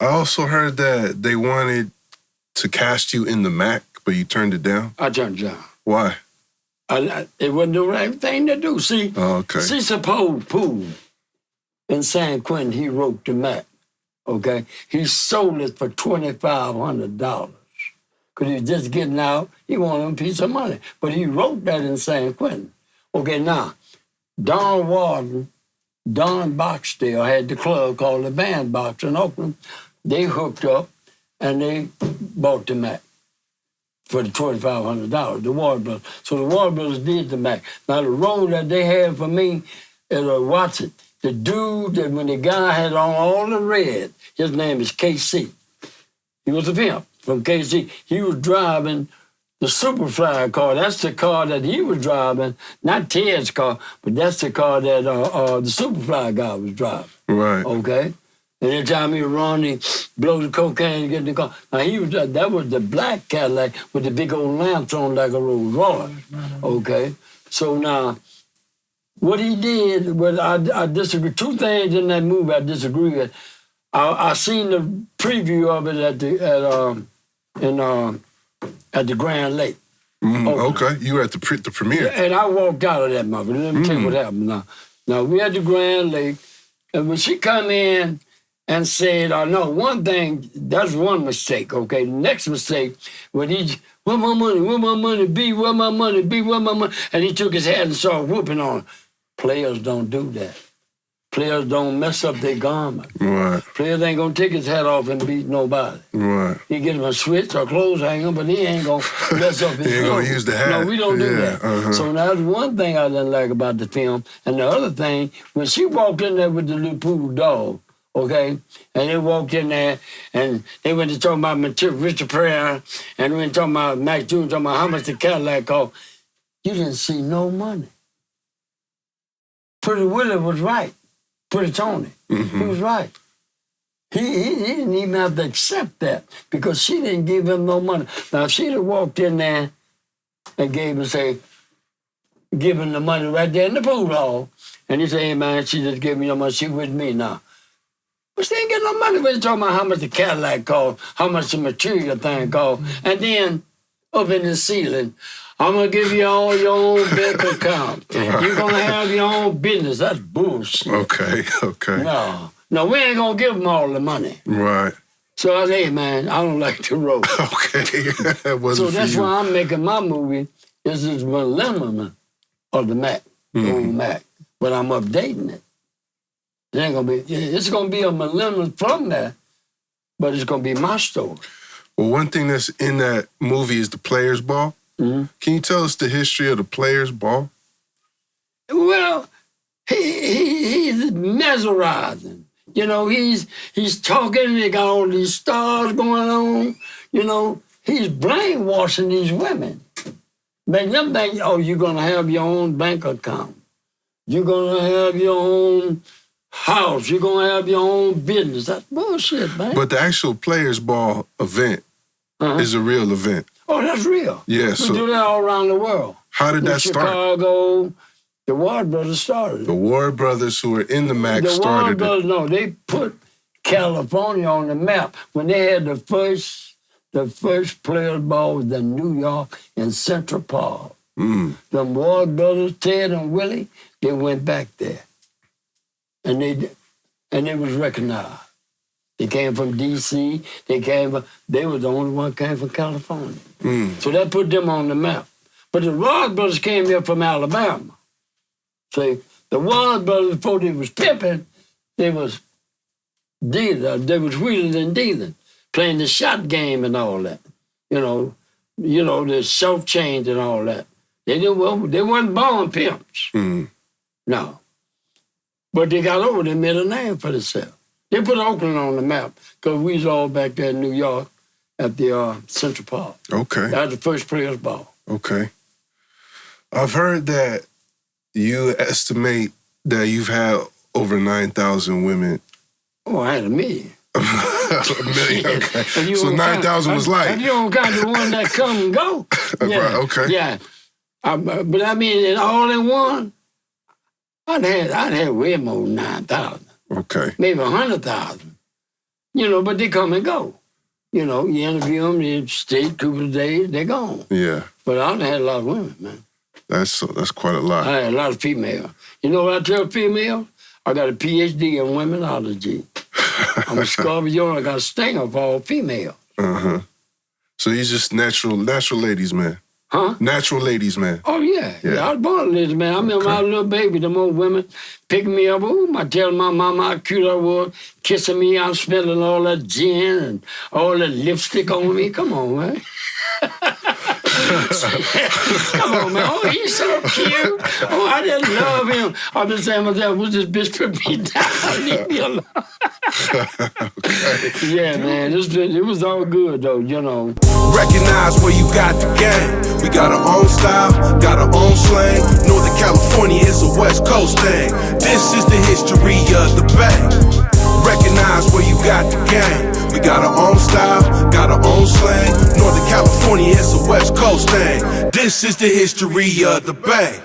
I also heard that they wanted to cast you in the Mack, but you turned it down. I turned it down. Why? It wasn't the right thing to do. See, suppose Pooh in San Quentin, he wrote the Mack, okay? He sold it for $2,500 because he was just getting out. He wanted a piece of money, but he wrote that in San Quentin. Okay, now, Don Boxdale had the club called the Bandbox in Oakland. They hooked up and they bought the Mack for the $2,500, the Warner Brothers. So the Warner Brothers did the Mack. Now the role that they had for me is, watch it, the dude that when the guy had on all the red, his name is KC. He was a pimp from KC. He was driving the Superfly car. That's the car that he was driving, not Ted's car, but that's the car that the Superfly guy was driving. Right. Okay? And every time he run, he blow the cocaine and get in the car. Now, that was the black Cadillac with the big old lamps on like a Rolls Royce. Okay? So now, what he did was I disagree. Two things in that movie I disagree with. I seen the preview of it at the Grand Lake. Okay, you were at the premiere. And I walked out of that mother. Let me tell you what happened now. We at the Grand Lake, and when she come in and said, no, one thing, that's one mistake, okay? The next mistake, when where my money be, where my money be, where my money, and he took his hat and started whooping on her. Players don't do that. Players don't mess up their garment. Right. Players ain't gonna take his hat off and beat nobody. Right. He get him a switch or clothes hanger, but he ain't gonna mess up his He ain't gonna use the hat. No, we don't do that. So that's one thing I didn't like about the film. And the other thing, when she walked in there with the little poodle dog, okay, and they walked in there and they went to talk about Richard Pryor and went talking about Max Jr., talking about how much the Cadillac cost. You didn't see no money. Pretty Willie was right. Pretty Tony. He was right. He didn't even have to accept that because she didn't give him no money. Now, if she'd have walked in there and give him the money right there in the pool hall, and he said, hey, man, she just gave me your money. She with me now. But she ain't getting no money. We're talking about how much the Cadillac cost, how much the material thing cost. And then up in the ceiling, I'm going to give you all your own bank account. You're going to have your own business. That's bullshit. Okay. No, we ain't going to give them all the money. Right. So I said, hey, man, I don't like to roll. Okay. That wasn't so that's for you. why I'm making my movie. This is millennium of the Mack, old Mack. But I'm updating it. It's going to be a millennium from that, but it's going to be my story. Well, one thing that's in that movie is the Players Ball. Can you tell us the history of the Players Ball? Well, he's mesmerizing. You know, he's talking, they got all these stars going on. You know, he's brainwashing these women. Making them think, oh, you're going to have your own bank account. You're going to have your own house. You're going to have your own business. That's bullshit, man. But the actual Players Ball event is a real event. Oh, that's real. Yeah, we do that all around the world. How did that start? Chicago, the Ward brothers started it. The Ward brothers who were in the Mack started it. The Ward brothers, no, they put California on the map. When they had the first Players Ball was in New York in Central Park. The Ward brothers, Ted and Willie, they went back there. And they was recognized. They came from D.C. They were the only one came from California. So that put them on the map. But the Ward brothers came here from Alabama. See, the Ward brothers, before they was pimping, they was dealing. They was wheeling and dealing, playing the shot game and all that. You know, the self change and all that. They weren't born pimps. No. But they got over, they made a name for themselves. They put Oakland on the map because we was all back there in New York at the Central Park. Okay. That was the first Players Ball. Okay. I've heard that you estimate that you've had over 9,000 women. Oh, I had 1 million. 1 million, okay. So 9,000 was light. And you don't count the one that come and go. Yeah. Right, okay. Yeah. But I mean, all in one, I'd had way more than 9,000. Okay. Maybe 100,000. You know, but they come and go. You know, you interview them, they stay a couple of days, they're gone. Yeah. But I done had a lot of women, man. That's quite a lot. I had a lot of females. You know what I tell females? I got a PhD in womenology. I'm a scorpion, I got a stinger for all females. Uh-huh. So he's just natural ladies, man. Huh? Natural ladies, man. Oh, yeah. I was born a lady, man. I remember my little baby, the more women picking me up. Ooh, I tell my mama how cute I was, kissing me out, smelling all that gin and all that lipstick on me. Come on, man. Come on, man. Oh, he's so cute. Oh, I just love him. I'm just saying myself, what's this bitch put me down? Leave me alone. Yeah, man. It was all good, though, you know. Recognize where you got the game. We got our own style, got our own slang. Northern California is a West Coast thing. This is the history of the Bay. Recognize where you got the game. We got our own style, got our own slang. Northern California is a West Coast thing. This is the history of the Bay.